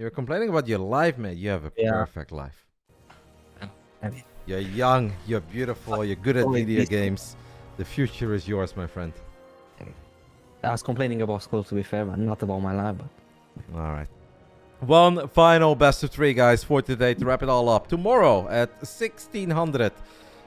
You're complaining about your life, mate. You have a perfect life. I mean, You're young, you're beautiful, you're good at video games. The future is yours, my friend. I was complaining about school, to be fair, but not about my life. But... All right. One final best of 3, guys, for today to wrap it all up. Tomorrow at 1600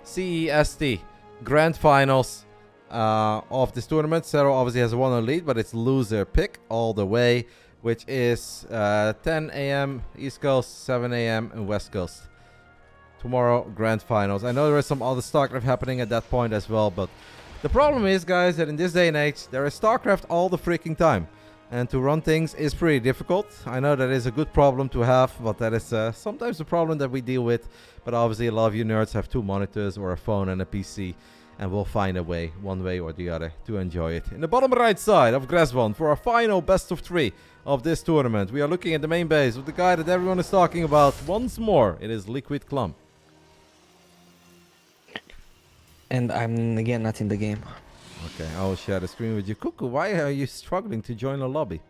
CEST, grand finals of this tournament. Zero obviously has a 1-0 lead, but it's loser pick all the way, which is 10 a.m. East Coast, 7 a.m. in West Coast. Tomorrow, grand finals. I know there is some other StarCraft happening at that point as well, but the problem is, guys, that in this day and age, there is StarCraft all the freaking time. And to run things is pretty difficult. I know that is a good problem to have, but that is sometimes a problem that we deal with. But obviously, a lot of you nerds have 2 monitors or a phone and a PC. And we'll find a way, one way or the other, to enjoy it. In the bottom right side of Grasvon, for our final best of 3 of this tournament, we are looking at the main base with the guy that everyone is talking about once more. It is Liquid Clem. And I'm again not in the game. Okay, I will share the screen with you. CuKu, why are you struggling to join a lobby?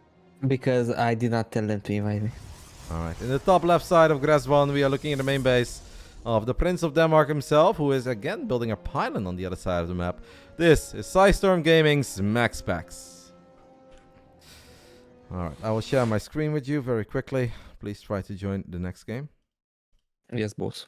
Because I did not tell them to invite me. Alright, in the top left side of Grasvon, we are looking at the main base of the Prince of Denmark himself, who is again building a pylon on the other side of the map. This is Storm Gaming's MaxPax. Alright, I will share my screen with you very quickly. Please try to join the next game. Yes, boss.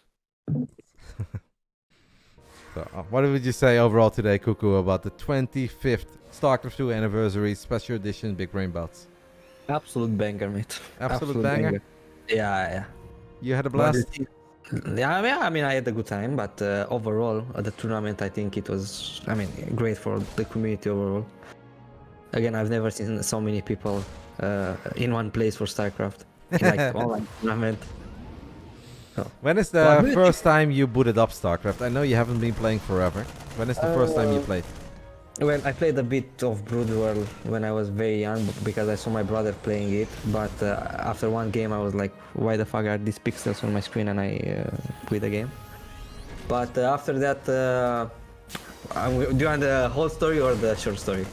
So, what would you say overall today, CuKu, about the 25th StarCraft 2 anniversary special edition Big Brain Bouts? Absolute banger, mate. Absolute banger? Yeah. You had a blast? Yeah, I mean, I had a good time, but overall, the tournament, I think it was, great for the community overall. Again, I've never seen so many people in one place for StarCraft, like online tournament. When is the first time you booted up StarCraft? I know you haven't been playing forever. When is the first time you played? Well, I played a bit of Brood World when I was very young because I saw my brother playing it. But after one game, I was like, why the fuck are these pixels on my screen? And I quit the game. But after that, do you want the whole story or the short story?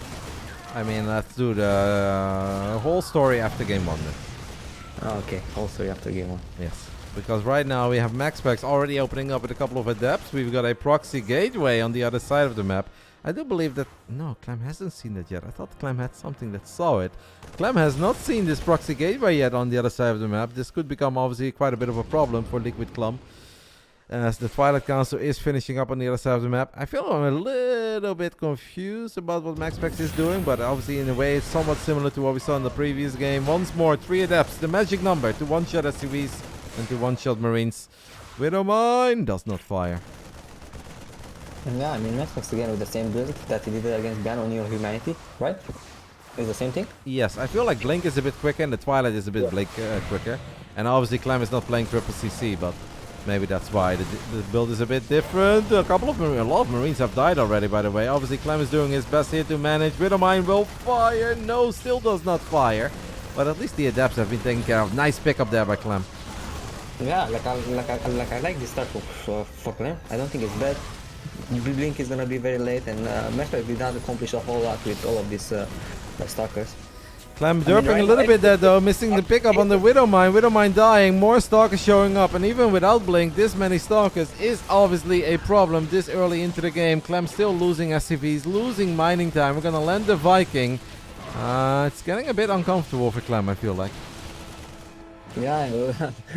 I mean, let's do the whole story after game 1 then. Okay, whole story after game 1. Yes. Because right now we have MaxPax already opening up with a couple of adepts. We've got a proxy gateway on the other side of the map. I do believe that... No, Clem hasn't seen it yet. I thought Clem had something that saw it. Clem has not seen this proxy gateway yet on the other side of the map. This could become obviously quite a bit of a problem for Liquid Clem, as the Twilight Council is finishing up on the other side of the map. I feel I'm a little bit confused about what MaxPax is doing, but obviously in a way it's somewhat similar to what we saw in the previous game. Once more, 3 adepts, the magic number to one-shot SUVs and to one-shot Marines. Widowmine does not fire. Yeah, I mean, MaxPax again with the same build that he did against Ban on Your Humanity, right? It's the same thing? Yes, I feel like Blink is a bit quicker and the Twilight is a bit quicker. And obviously Clem is not playing triple CC, but maybe that's why the build is a bit different. A lot of Marines have died already, by the way. Obviously Clem is doing his best here to manage. Widowmine will fire. No, still does not fire. But at least the adepts have been taken care of. Nice pickup there by Clem. Yeah, I like this start for Clem. I don't think it's bad. Blink is gonna be very late, and MaxPax did not accomplish a whole lot with all of these stalkers. Clem derping a little bit there though, missing the pickup on the Widowmine. Widowmine dying, more stalkers showing up, and even without Blink, this many stalkers is obviously a problem this early into the game. Clem still losing SCVs, losing mining time. We're gonna land the Viking. It's getting a bit uncomfortable for Clem, I feel like. Yeah,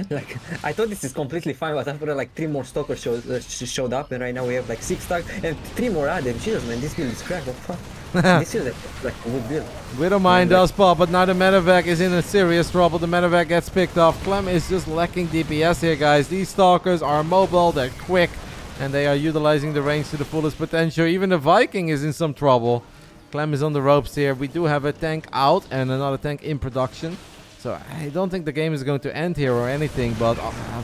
like I thought this is completely fine, but after like 3 more stalkers showed up, and right now we have like 6 stacks and 3 more added. Jesus, man, this build is cracked. What the fuck? This is like a good build. Widowmine does pop, but now the medevac is in a serious trouble. The medevac gets picked off. Clem is just lacking DPS here, guys. These stalkers are mobile, they're quick, and they are utilizing the range to the fullest potential. Even the Viking is in some trouble. Clem is on the ropes here. We do have a tank out and another tank in production. So I don't think the game is going to end here or anything, but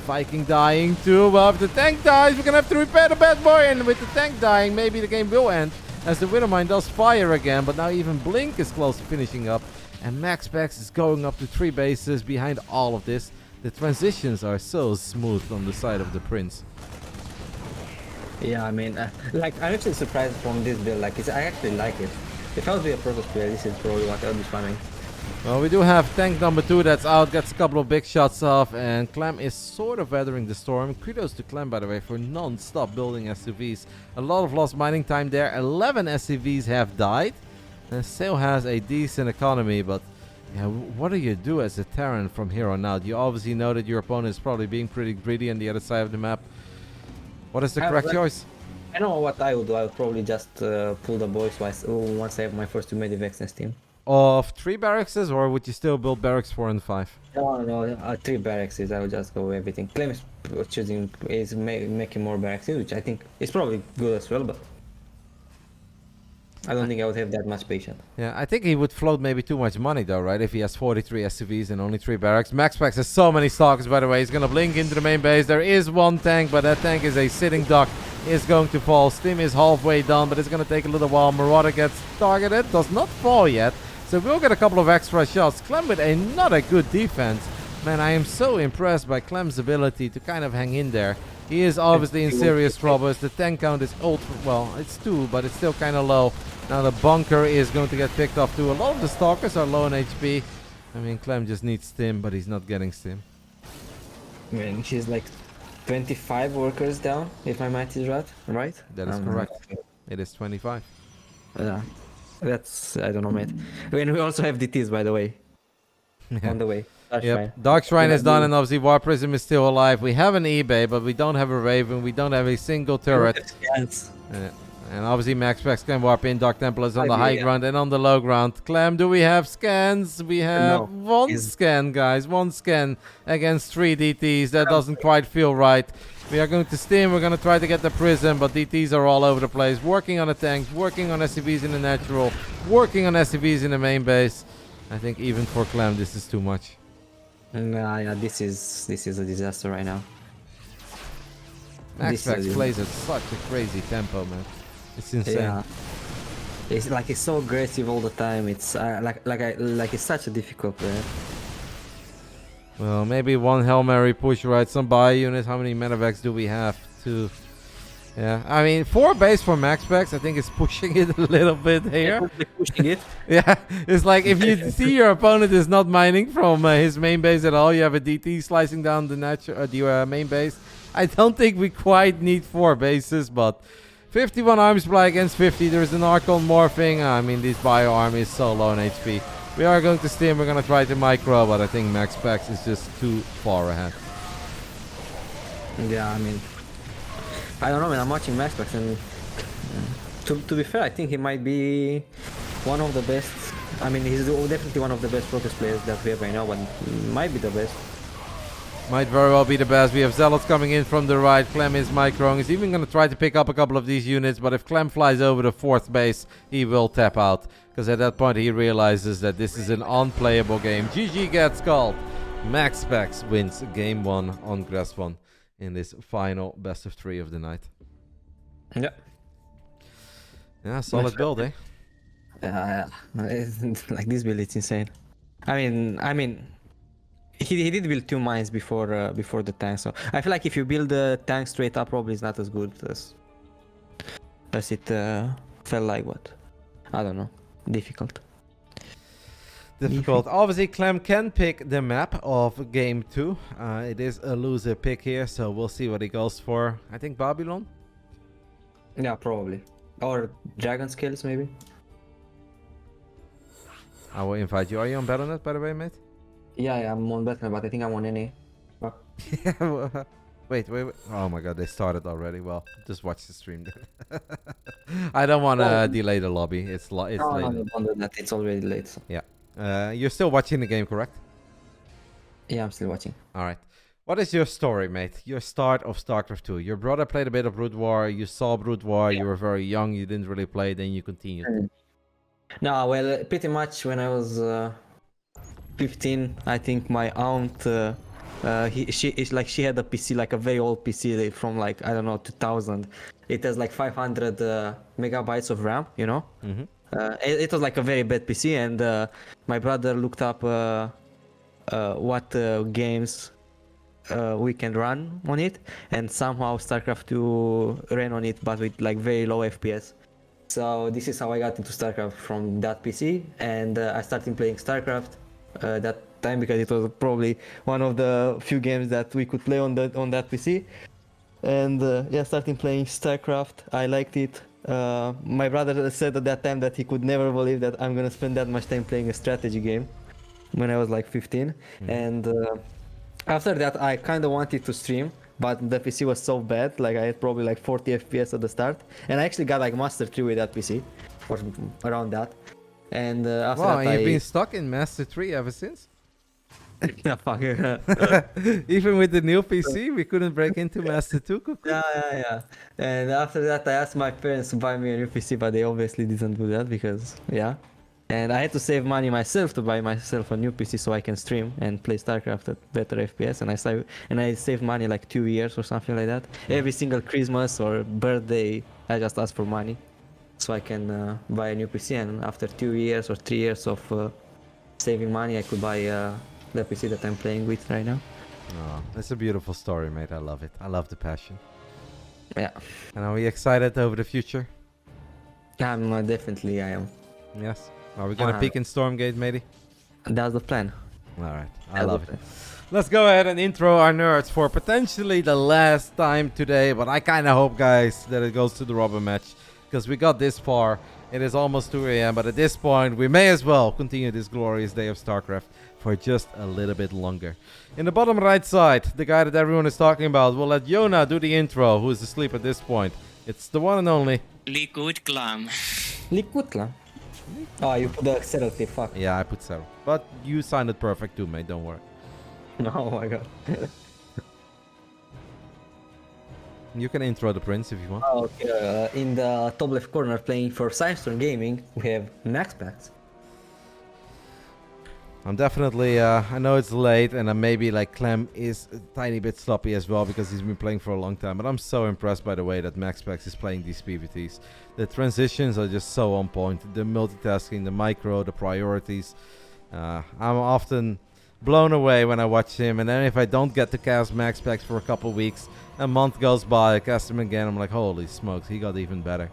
Viking dying too. Well, if the tank dies, we're going to have to repair the bad boy, and with the tank dying, maybe the game will end, as the Widowmine does fire again, but now even Blink is close to finishing up, and MaxPax is going up to 3 bases behind all of this. The transitions are so smooth on the side of the Prince. Yeah, I mean, like, I'm actually surprised from this build. Like, I actually like it. If I was a Protoss player, this is probably what I would be spamming. Well, we do have tank number 2 that's out, gets a couple of big shots off, and Clem is sort of weathering the storm. Kudos to Clem, by the way, for non-stop building SUVs. A lot of lost mining time there. 11 SUVs have died, and still has a decent economy, but yeah, what do you do as a Terran from here on out? You obviously know that your opponent is probably being pretty greedy on the other side of the map. What is the correct choice? I know what I would do. I would probably just pull the boys once I have my first 2 medivacs in Steam. Of 3 barracks, or would you still build barracks 4 and 5? No, 3 barracks. I would just go everything. Clem is making more barracks, which I think is probably good as well, but I don't think I would have that much patience. Yeah, I think he would float maybe too much money though, right? If he has 43 SUVs and only 3 barracks. MaxPax has so many stalkers, by the way. He's going to blink into the main base. There is 1 tank, but that tank is a sitting duck. Is going to fall. Steam is halfway done, but it's going to take a little while. Marauder gets targeted. Does not fall yet. So we'll get a couple of extra shots. Clem with another good defense. Man, I am so impressed by Clem's ability to kind of hang in there. He is obviously in serious trouble. The tank count is ultra, well, it's 2, but it's still kind of low. Now the bunker is going to get picked off too. A lot of the stalkers are low on HP. I mean, Clem just needs stim, but he's not getting stim. I mean, she's like 25 workers down, if my math is right? That is correct. It is 25. Yeah. That's, I don't know, mate. I mean, we also have DTs, by the way. Yeah. On the way. Dark Yep. Shrine. Dark Shrine is done, and obviously War Prism is still alive. We have an eBay, but we don't have a Raven. We don't have a single turret. Yes. And obviously MaxPax can warp in. Dark Temple is on the high ground and on the low ground. Clem, do we have scans? We have one scan, guys. 1 scan against 3 DTs. That doesn't quite feel right. We are going to stim. We're going to try to get the prism, but DTs are all over the place. Working on the tanks, working on SCVs in the natural, working on SCVs in the main base. I think even for Clem, this is too much. Yeah, this is a disaster right now. MaxPax plays at such a crazy tempo, man. It's insane. Yeah. It's like it's so aggressive all the time. It's like it's such a difficult player. Well, maybe 1 Hail Mary push, right? Some buy units. How many medevacs do we have? 2. Yeah, I mean, 4 base for MaxPax. I think it's pushing it a little bit here. Pushing it. Yeah, it's like if you see your opponent is not mining from his main base at all, you have a DT slicing down the main base. I don't think we quite need 4 bases, but 51 arm supply against 50. There's an Archon morphing. I mean, this bio arm is so low on HP. We are going to stim. We're going to try to micro, but I think MaxPax is just too far ahead. Yeah, I mean, I don't know, man. I'm watching MaxPax, and to be fair, I think he might be one of the best. I mean, he's definitely one of the best Protoss players that we have right now, but might be the best. Might very well be the best. We have Zealots coming in from the right. Clem is microing. He's even going to try to pick up a couple of these units, but if Clem flies over the 4th base, he will tap out. Because at that point, he realizes that this is an unplayable game. GG gets called. MaxPax wins game 1 on Grass 1 in this final best of 3 of the night. Yeah. Yeah, solid build, eh? Like this build, it's insane. I mean, he did build 2 mines before the tank, so I feel like if you build the tank straight up, probably it's not as good as it felt like. What? I don't know. Difficult. Obviously, Clem can pick the map of game 2. It is a loser pick here, so we'll see what he goes for. I think Babylon. Yeah, probably. Or Dragon Scales, maybe. I will invite you. Are you on Battle.net, by the way, mate? Yeah, I'm on Battle.net, but I think I'm on NA. Wait. Oh my god, they started already. Well, just watch the stream then. I don't want to delay the lobby. It's late. No, don't do that. It's already late. So. Yeah. You're still watching the game, correct? Yeah, I'm still watching. All right. What is your story, mate? Your start of StarCraft 2. Your brother played a bit of Brood War. You saw Brood War. Yeah. You were very young. You didn't really play. Then you continued. No, well, pretty much when I was 15, I think my aunt, she had a PC, like a very old PC from like, I don't know, 2000. It has like 500 megabytes of RAM, you know? Mm-hmm. It was like a very bad PC, and my brother looked up what games we can run on it, and somehow StarCraft 2 ran on it, but with like very low FPS. So this is how I got into StarCraft from that PC, and I started playing StarCraft that time because it was probably one of the few games that we could play on that PC. And yeah, starting playing StarCraft, I liked it. My brother said at that time that he could never believe that I'm gonna spend that much time playing a strategy game when I was like 15. And after that, I kind of wanted to stream, but the PC was so bad. Like I had probably like 40 FPS at the start, and I actually got like Master 3 with that PC, or around that. And after Wow, that, and you've been stuck in Master 3 ever since? yeah, fuck. Even with the new PC, we couldn't break into Master 2 CuKu? Yeah. And after that, I asked my parents to buy me a new PC, but they obviously didn't do that because, yeah. And I had to save money myself to buy myself a new PC so I can stream and play StarCraft at better FPS. And I saved money like 2 years or something like that. Every single Christmas or birthday, I just ask for money so I can buy a new PC. And after 2 years or 3 years of saving money, I could buy the PC that I'm playing with right now. Oh, it's a beautiful story, mate. I love it. I love the passion. Yeah. And are we excited over the future? Definitely I am. Yes. Are we gonna peek in Stormgate, matey? That's the plan. Alright, I love it. Let's go ahead and intro our nerds for potentially the last time today. But I kinda hope, guys, that it goes to the rubber match. Because we got this far. It is almost 2 a.m. But at this point, we may as well continue this glorious day of StarCraft for just a little bit longer. In the bottom right side, the guy that everyone is talking about, we'll let Yona do the intro, who is asleep at this point. It's the one and only Liquid Clem. Liquid Clem. Oh, you put the acceleration, fuck. Yeah, I put Sarah. But you signed it perfect too, mate, don't worry. Oh my god. You can intro the prince if you want. Okay, in the top left corner playing for Sidestorm Gaming, we have MaxPax. I'm definitely, I know it's late and maybe like Clem is a tiny bit sloppy as well because he's been playing for a long time. But I'm so impressed by the way that MaxPax is playing these PvTs. The transitions are just so on point. The multitasking, the micro, the priorities. I'm often blown away when I watch him. And then if I don't get to cast MaxPax for a couple weeks, a month goes by, I cast him again. I'm like, holy smokes, he got even better.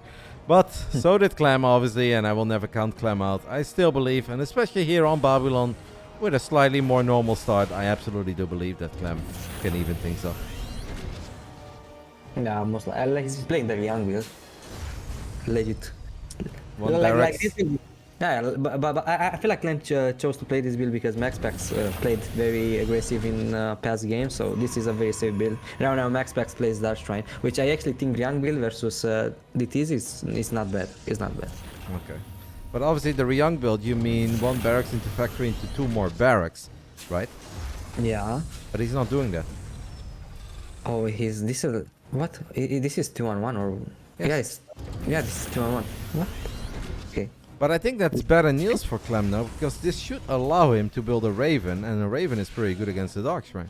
But so did Clem, obviously, and I will never count Clem out. I still believe, and especially here on Babylon, with a slightly more normal start, I absolutely do believe that Clem can even things up. Yeah, most like he's playing the young build. Legit. One like barracks. this build. Yeah, but I feel like Clem chose to play this build because MaxPax played very aggressive in past games, so this is a very safe build. Now MaxPax plays Dark Shrine, which I actually think Young build versus DTs is not bad. It's not bad. Okay. But obviously the Young build, you mean one barracks into factory into 2 more barracks, right? Yeah. But he's not doing that. Oh, this is what? This is 2-on-1 or? Yes. Yeah, this is 2-on-1. What? Okay. But I think that's better news for Clem now, because this should allow him to build a Raven, and a Raven is pretty good against the Dark Shrine.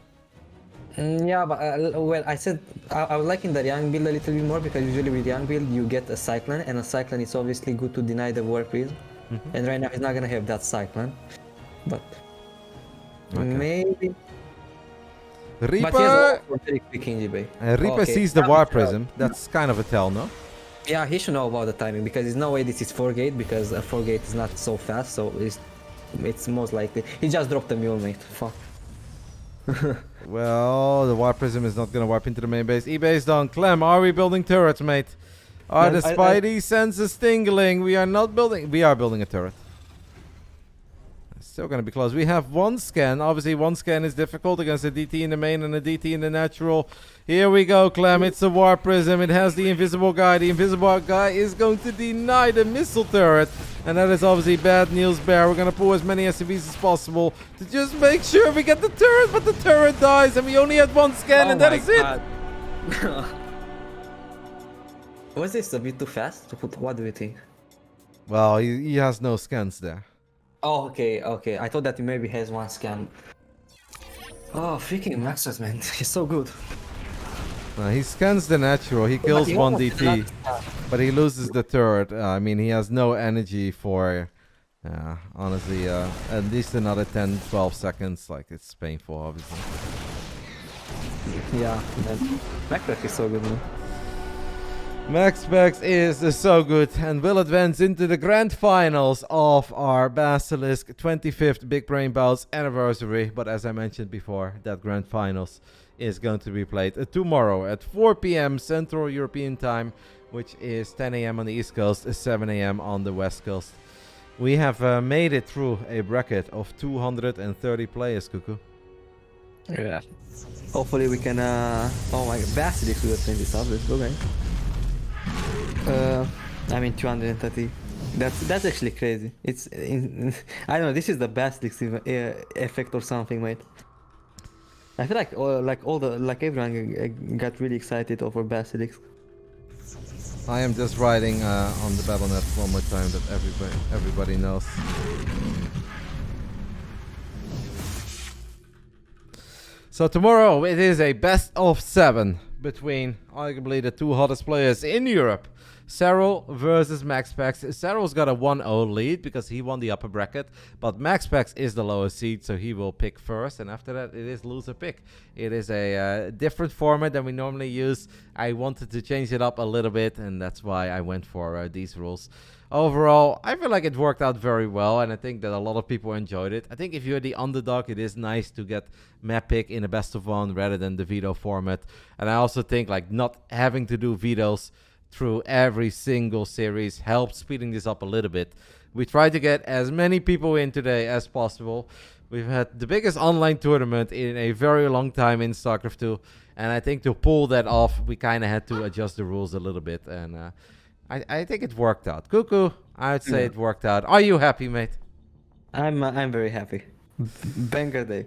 Yeah, but well, I said I was liking the Young build a little bit more because usually with Young build you get a Cyclone, and a Cyclone is obviously good to deny the War Prism. And right now he's not gonna have that Cyclone, but maybe. Reaper, But he has a very quick eBay. Reaper sees the War Prism. That's kind of a tell, no? Yeah, he should know about the timing because there's no way this is 4-gate because a 4-gate is not so fast, so it's most likely he just dropped the mule, mate. Fuck. Well, the War Prism is not gonna warp into the main base. E-base done. Clem, are we building turrets, mate? Are the Spidey senses tingling? We are not building. We are building a turret. Still gonna be close. We have 1 scan. Obviously, 1 scan is difficult against a DT in the main and a DT in the natural. Here we go, Clem. It's a War Prism. It has the invisible guy. The invisible guy is going to deny the missile turret. And that is obviously bad news, Bear. We're gonna pull as many SCVs as possible to just make sure we get the turret. But the turret dies, and we only had 1 scan, and that is it. Was this a bit too fast to put? What do you think? Well, he has no scans there. Oh, okay. I thought that he maybe has 1 scan. Oh, freaking Maxus, man. He's so good. He scans the natural. He kills 1 DT, but he loses the turret. I mean, he has no energy for, honestly, at least another 10-12 seconds. Like, it's painful, obviously. Yeah, Maxus is so good, man. MaxPax is so good and will advance into the grand finals of our Basilisk 25th Big Brain Bouts anniversary. But as I mentioned before, that grand finals is going to be played tomorrow at 4 p.m. Central European time, which is 10 a.m. on the East Coast, 7 a.m. on the West Coast. We have made it through a bracket of 230 players, CuKu. Yeah. Hopefully we can. Oh my god, Basilisk will win this up. Let's go, guys. I mean 230. That's actually crazy. It's I don't know. This is the Basilisk effect or something, mate. I feel like everyone got really excited over Basilisk. I am just writing on the BattleNet one more time that everybody knows. So tomorrow it is a best of 7 between arguably the two hottest players in Europe. Cyril versus MaxPax. Cyril's got a 1-0 lead because he won the upper bracket, but MaxPax is the lowest seed, so he will pick first, and after that it is loser pick. It is a different format than we normally use. I wanted to change it up a little bit, and that's why I went for these rules. Overall, I feel like it worked out very well, and I think that a lot of people enjoyed it. I think if you're the underdog, it is nice to get map pick in a best of 1 rather than the veto format. And I also think like not having to do vetoes through every single series helps speeding this up a little bit. We tried to get as many people in today as possible. We've had the biggest online tournament in a very long time in StarCraft 2, and I think to pull that off, we kind of had to adjust the rules a little bit, and I think it worked out. CuKu, I would say it worked out. Are you happy, mate? I'm very happy. Banger day.